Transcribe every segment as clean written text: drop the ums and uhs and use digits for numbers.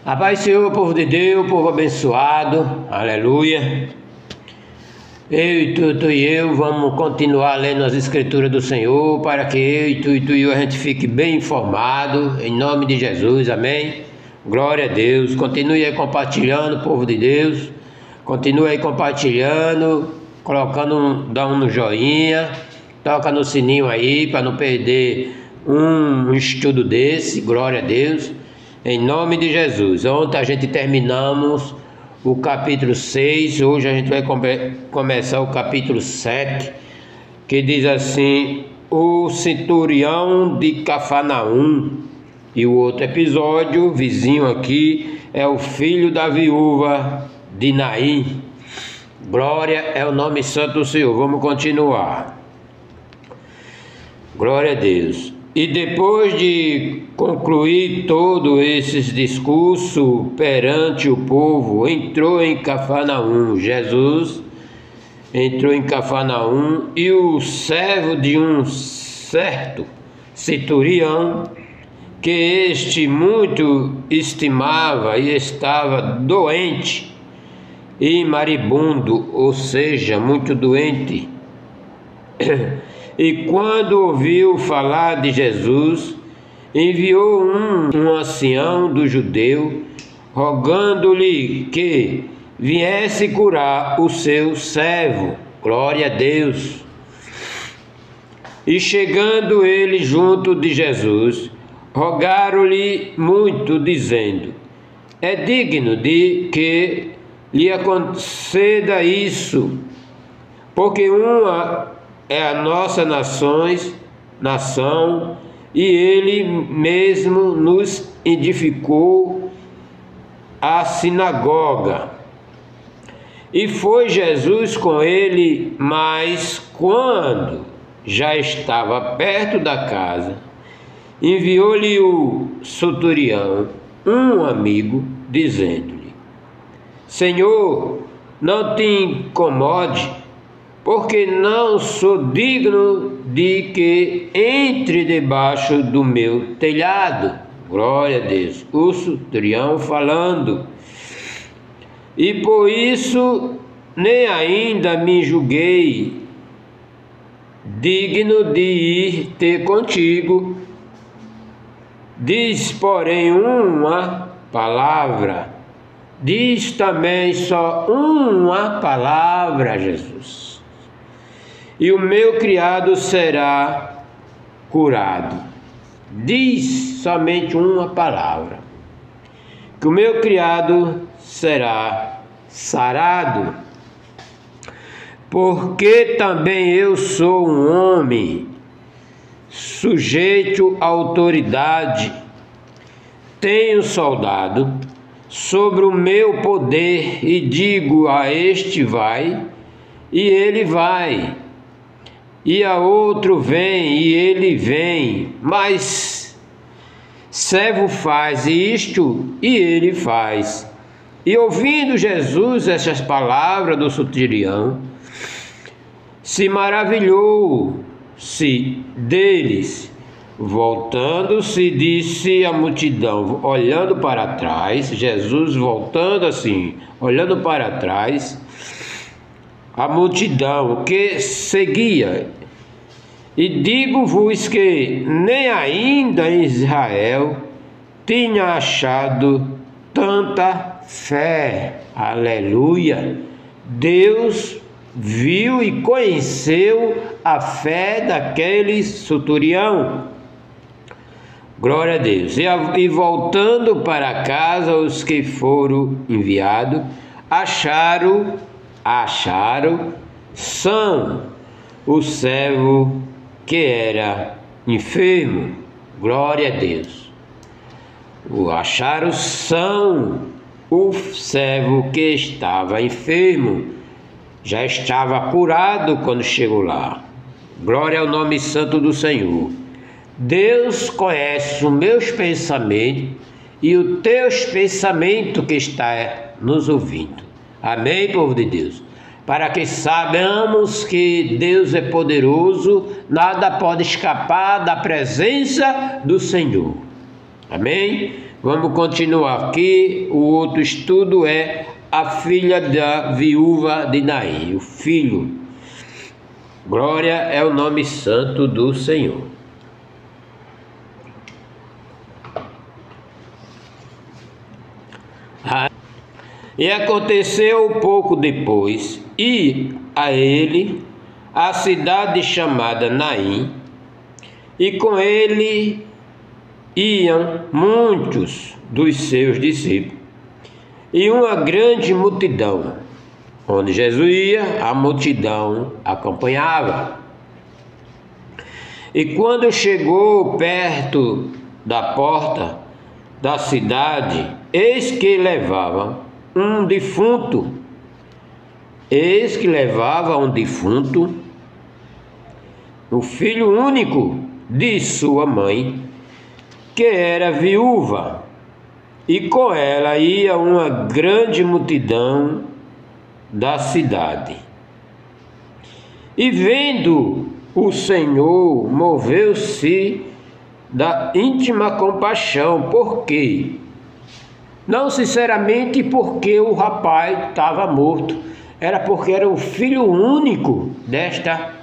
A paz do Senhor, povo de Deus, povo abençoado, aleluia. Tu e eu vamos continuar lendo as escrituras do Senhor para que tu e eu a gente fique bem informado, em nome de Jesus, amém? Glória a Deus. Continue aí compartilhando, povo de Deus, continue aí compartilhando, dá no joinha, toca no sininho aí para não perder um estudo desse, glória a Deus. Em nome de Jesus. Ontem a gente terminamos o capítulo 6, hoje a gente vai começar o capítulo 7, que diz assim: o centurião de Cafarnaum. E o outro episódio, vizinho aqui, é o filho da viúva de Naim. Glória é o nome santo do Senhor. Vamos continuar. Glória a Deus. E depois de concluir todos esses discursos perante o povo, entrou em Cafarnaum. Jesus entrou em Cafarnaum e o servo de um certo centurião, que este muito estimava e estava doente e moribundo, ou seja, muito doente. E quando ouviu falar de Jesus, enviou um ancião do judeu, rogando-lhe que viesse curar o seu servo. Glória a Deus. E chegando ele junto de Jesus, rogaram-lhe muito, dizendo: é digno de que lhe conceda isso, porque uma é a nossa nação, e ele mesmo nos edificou a sinagoga. E foi Jesus com ele, mas quando já estava perto da casa, enviou-lhe o centurião, um amigo, dizendo-lhe: Senhor, não te incomode, porque não sou digno de que entre debaixo do meu telhado. Glória a Deus. O centurião falando: e por isso nem ainda me julguei digno de ir ter contigo. Diz, porém, uma palavra. Diz também só uma palavra, Jesus, e o meu criado será curado. Diz somente uma palavra, que o meu criado será sarado. Porque também eu sou um homem sujeito à autoridade, tenho soldado sobre o meu poder, e digo a este vai, e ele vai, e a outro vem, e ele vem, mas servo faz isto, e ele faz. E ouvindo Jesus essas palavras do centurião, se maravilhou-se deles. Voltando-se, disse à multidão, olhando para trás, Jesus voltando assim, olhando para trás, a multidão que seguia: e digo-vos que nem ainda em Israel tinha achado tanta fé. Aleluia! Deus viu e conheceu a fé daquele centurião. Glória a Deus. E voltando para casa, os que foram enviados acharam são o servo que era enfermo. Glória a Deus. Acharam são o servo que estava enfermo. Já estava curado quando chegou lá. Glória ao nome santo do Senhor. Deus conhece os meus pensamentos e os teus pensamentos que está nos ouvindo. Amém, povo de Deus? Para que saibamos que Deus é poderoso, nada pode escapar da presença do Senhor. Amém? Vamos continuar aqui. O outro estudo é a filha da viúva de Naim, o filho. Glória é o nome santo do Senhor. E aconteceu pouco depois, e a ele a cidade chamada Naim, e com ele iam muitos dos seus discípulos, e uma grande multidão. Onde Jesus ia, a multidão acompanhava. E quando chegou perto da porta da cidade, eis que levava um defunto, o filho único de sua mãe, que era viúva, e com ela ia uma grande multidão da cidade. E vendo o Senhor, moveu-se da íntima compaixão, porque não sinceramente porque o rapaz estava morto, era porque era o filho único desta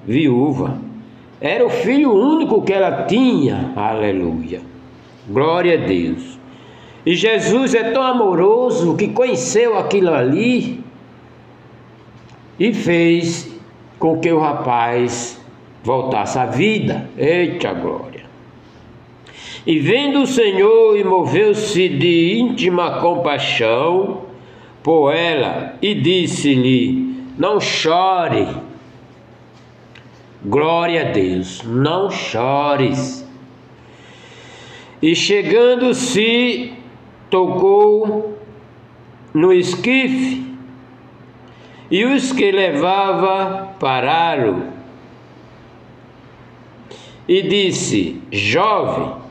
viúva, era o filho único que ela tinha. Aleluia, glória a Deus. E Jesus é tão amoroso que conheceu aquilo ali e fez com que o rapaz voltasse à vida. Eita glória! E vendo o Senhor, e moveu-se de íntima compaixão por ela, e disse-lhe: não chore. Glória a Deus, não chores. E chegando-se, tocou no esquife, e os que levava pararam, e disse: jovem,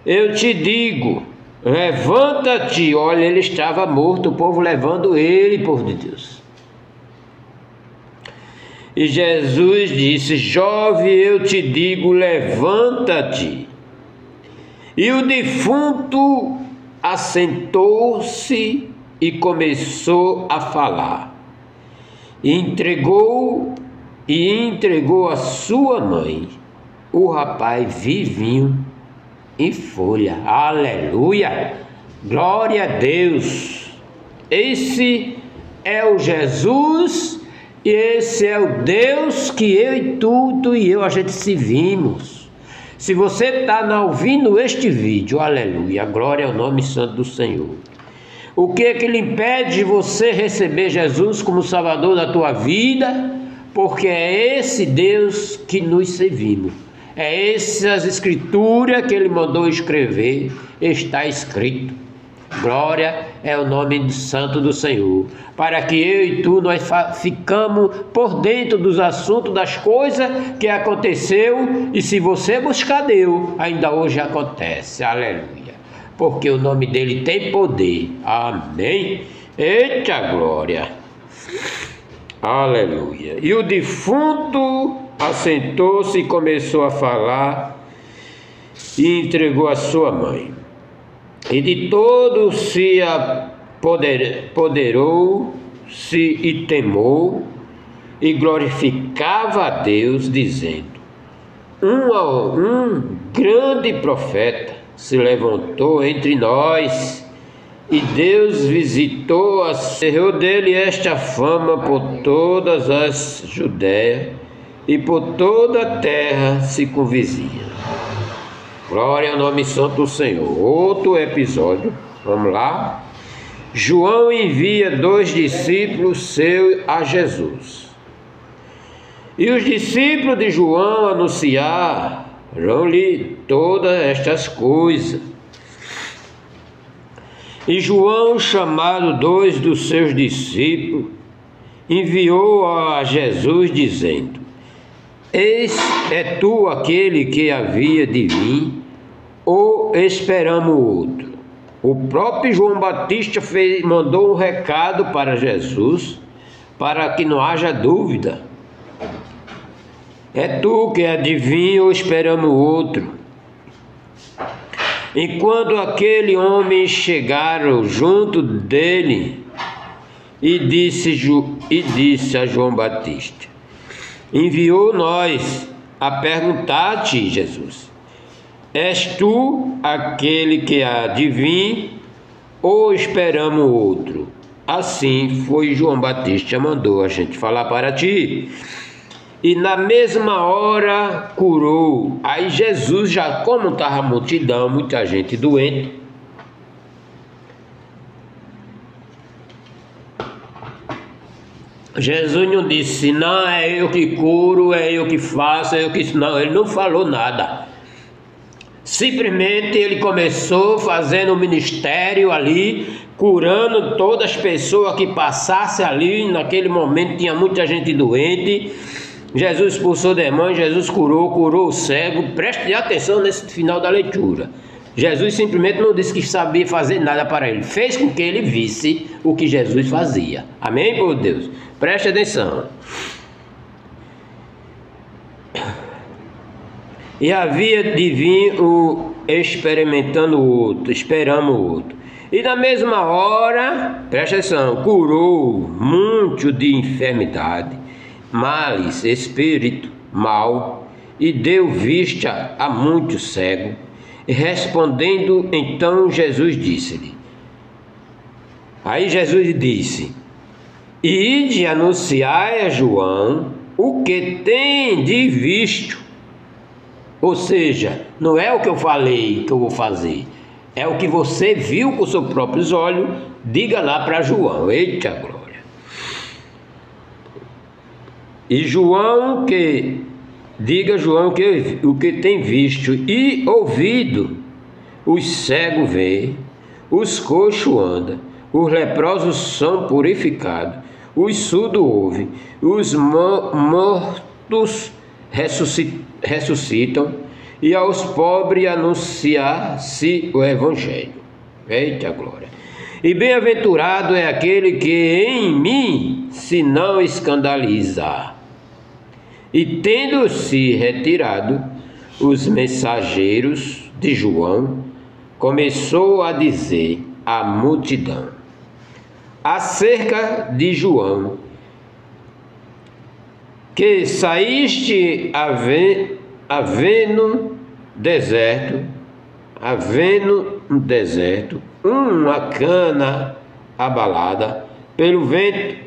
eu te digo, levanta-te. Olha, ele estava morto, o povo levando ele, povo de Deus. E Jesus disse: jovem, eu te digo, levanta-te. E o defunto assentou-se e começou a falar. E entregou a sua mãe. O rapaz vivinho em folha. Aleluia! Glória a Deus! Esse é o Jesus, e esse é o Deus que eu e tu e eu, a gente servimos. Se você está ouvindo este vídeo, aleluia, glória ao nome santo do Senhor. O que é que lhe impede de você receber Jesus como Salvador da tua vida? Porque é esse Deus que nos servimos. É essas escrituras que ele mandou escrever, está escrito. Glória é o nome santo do Senhor. Para que eu e tu, nós ficamos por dentro dos assuntos, das coisas que aconteceu. E se você buscar Deus, ainda hoje acontece. Aleluia. Porque o nome dele tem poder. Amém. Eita glória. Aleluia. E o defunto assentou-se e começou a falar, e entregou a sua mãe. E de todo se apoderou-se e temou, e glorificava a Deus, dizendo: um grande profeta se levantou entre nós, e Deus visitou a Senhor dele esta fama por todas as Judéias e por toda a terra circunvizinha. Glória ao nome santo do Senhor. Outro episódio, vamos lá. João envia 2 discípulos seus a Jesus. E os discípulos de João anunciaram-lhe todas estas coisas. E João, chamado 2 dos seus discípulos, enviou a Jesus, dizendo: eis, é tu aquele que havia de vir, ou esperamos outro? O próprio João Batista mandou um recado para Jesus, para que não haja dúvida. É tu que há de vir, ou esperamos outro? Enquanto aquele homem chegaram junto dele, e disse a João Batista: enviou-nos a perguntar-te, Jesus, és tu aquele que há de vir, ou esperamos outro? Assim foi João Batista mandou a gente falar para ti. E na mesma hora curou. Aí Jesus, já como estava multidão, muita gente doente, Jesus não disse, não, é eu que curo, é eu que faço, é eu que... Não, ele não falou nada. Simplesmente ele começou fazendo o ministério ali, curando todas as pessoas que passassem ali. Naquele momento tinha muita gente doente. Jesus expulsou demônios, Jesus curou o cego. Preste atenção nesse final da leitura. Jesus simplesmente não disse que sabia fazer nada para ele. Fez com que ele visse o que Jesus fazia. Amém, por Deus? Preste atenção. E havia de vir o experimentando o outro, esperamos o outro. E na mesma hora, preste atenção, curou muito de enfermidade, males, espírito mal, e deu vista a muitos cegos. E respondendo, então Jesus disse-lhe, aí Jesus disse, ide anunciai a João o que tem de visto. Ou seja, não é o que eu falei que eu vou fazer, é o que você viu com seus próprios olhos. Diga lá para João. Eita glória! E João que... Diga João que o que tem visto e ouvido, os cegos veem, os coxos andam, os leprosos são purificados, os surdos ouvem, os mortos ressuscitam, e aos pobres anunciar-se o Evangelho. Eita glória! E bem-aventurado é aquele que em mim se não escandalizar. E tendo-se retirado, os mensageiros de João começou a dizer à multidão acerca de João, que saíste havendo no deserto uma cana abalada pelo vento.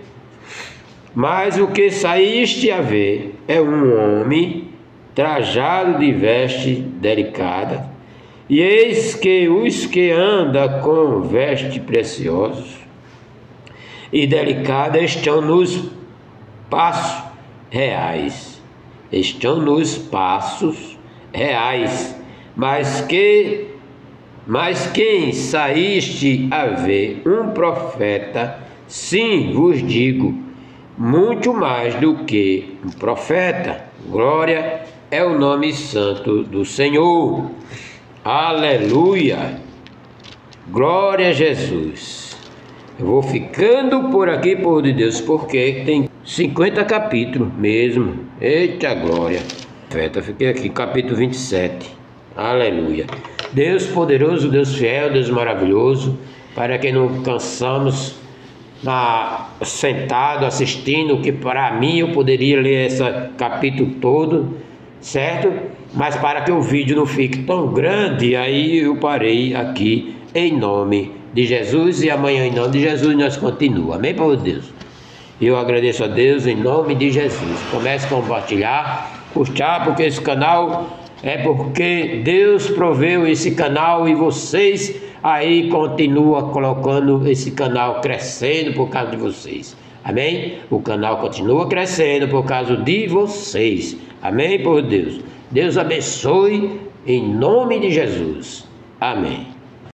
Mas o que saíste a ver é um homem trajado de veste delicada, e eis que os que andam com vestes preciosas e delicadas estão nos passos reais. Mas quem saíste a ver um profeta, sim vos digo, muito mais do que um profeta. Glória é o nome santo do Senhor. Aleluia. Glória a Jesus. Eu vou ficando por aqui, povo de Deus, porque tem 50 capítulos mesmo. Eita glória. Profeta, fiquei aqui, capítulo 27. Aleluia. Deus poderoso, Deus fiel, Deus maravilhoso, para que não cansamos sentado assistindo, que para mim eu poderia ler esse capítulo todo, certo? Mas para que o vídeo não fique tão grande, aí eu parei aqui em nome de Jesus, e amanhã em nome de Jesus nós continuamos. Amém, povo de Deus? Eu agradeço a Deus em nome de Jesus. Comece a compartilhar, curtir, porque esse canal é porque Deus proveu esse canal, e vocês aí continuam colocando esse canal crescendo por causa de vocês. Amém? O canal continua crescendo por causa de vocês. Amém, por Deus? Deus abençoe em nome de Jesus. Amém.